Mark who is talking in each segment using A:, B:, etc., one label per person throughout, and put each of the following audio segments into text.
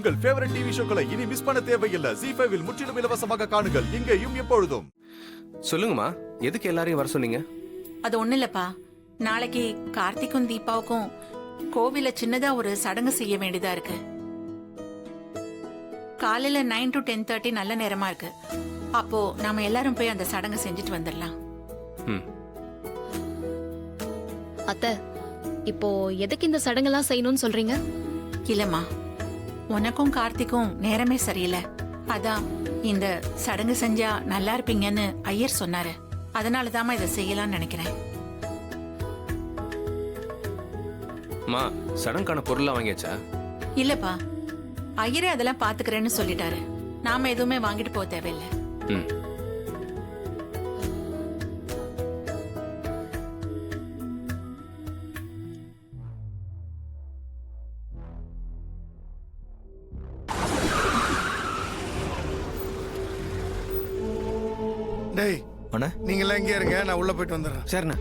A: உங்கள் favourite TV ஷோக்களை இனி miss பண்ண தேவையில்லை. ZEE5 இல் முற்றிலும் இலவசமாக காணுங்கள், இங்கேயும் எப்பொழுதும்.
B: சொல்லுங்கம்மா, எதுக்கு எல்லாரையும் வர சொன்னீங்க?
C: அது ஒண்ணு இல்லப்பா, நாளைக்கு கார்த்திக்கும் தீபாவுக்கும் கோவில சின்னதா ஒரு சடங்கு செய்ய வேண்டியதா இருக்கு. காலையில 9 to 10:30 நல்ல நேரமா இருக்கு. அப்போ நாம எல்லாரும் போய் அந்த சடங்கு செஞ்சுட்டு வந்துடலாம்.
D: அத்தை, இப்போ எதுக்கு இந்த சடங்கெல்லாம் செய்யணும்னு சொல்றீங்க?
C: இல்லம்மா, உனக்கும் கார்த்திக்கும் நேரமே சரியில்லை. அதான் இந்த சடங்கு செஞ்சா நல்லா இருப்பீங்கன்னு ஐயர் சொன்னாரு. அதனாலதாம்மா இதை செய்யலாம்னு நினைக்கிறேன்.
B: அம்மா, சடங்கான பொருள்லாம் வாங்கியாச்சா?
C: இல்லப்பா, ஐயரே அதெல்லாம் பாத்துக்கிறேன்னு சொல்லிட்டாரு. நாம எதுவுமே வாங்கிட்டு போக தேவையில்லை.
E: டேய் அண்ணா, நீங்களாம் இங்கே இருங்க, நான் உள்ள போயிட்டு வந்துடுறேன்.
B: சரிண்ணா.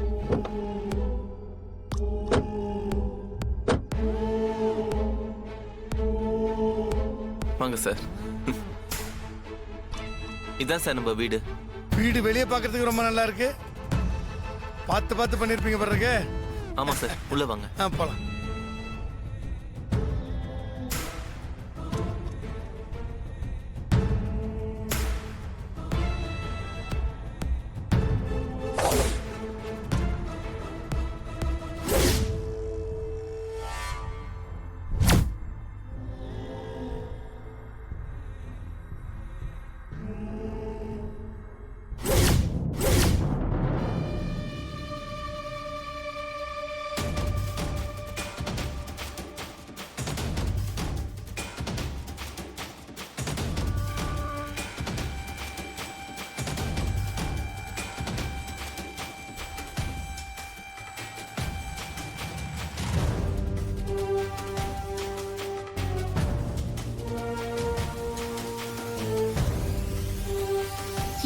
F: வாங்க சார். இதான் சார் நம்ம வீடு.
E: வீடு வெளியே பார்க்கறதுக்கு ரொம்ப நல்லா இருக்கு. பார்த்து பண்ணிருப்பீங்க பிறகு.
F: ஆமா சார், உள்ள வாங்க.
E: போலாம்.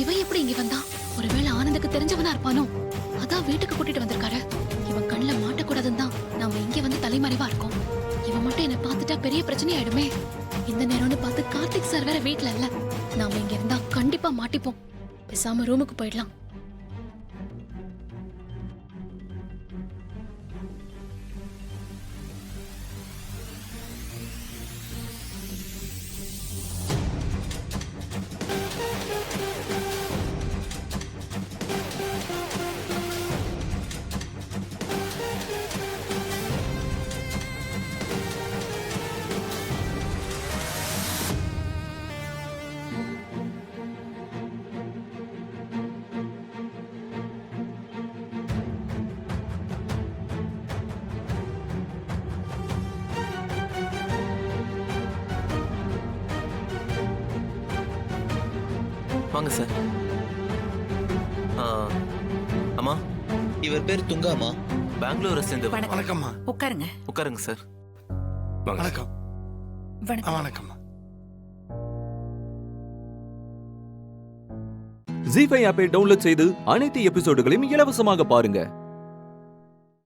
D: இவன் எப்படி இங்க வந்தா? ஒருவேளை ஆனந்துக்கு தெரிஞ்சவனா இருப்பானோ? அதான் வீட்டுக்கு கூட்டிட்டு வந்திருக்காரு. இவன் கண்ணுல மாட்டக்கூடாதுன்னு தான் நாம இங்க வந்து தலைமறைவா இருக்கோம். இவன் மட்டும் என்ன பார்த்துட்டா பெரிய பிரச்சனை ஆயிடுமே. இந்த நேரம்னு பார்த்து கார்த்திக் சார் வேற வீட்டுல இல்ல. நாம இங்க இருந்தா கண்டிப்பா மாட்டிப்போம். பேசாம ரூமுக்கு போயிடலாம்.
F: வாங்க சார். அம்மா,
G: இவர் பேர் துங்காமா?
F: பெங்களூரை சேர்ந்து.
E: வணக்கம்மா.
C: உட்காருங்க.
F: உட்காருங்க சார்.
E: வணக்கம்.
C: வணக்கம்.
E: வணக்கம்மா.
H: ZEE5 ஆப்பை டவுன்லோட் செய்து அனைத்து எபிசோடுகளையும் இலவசமாக பாருங்க.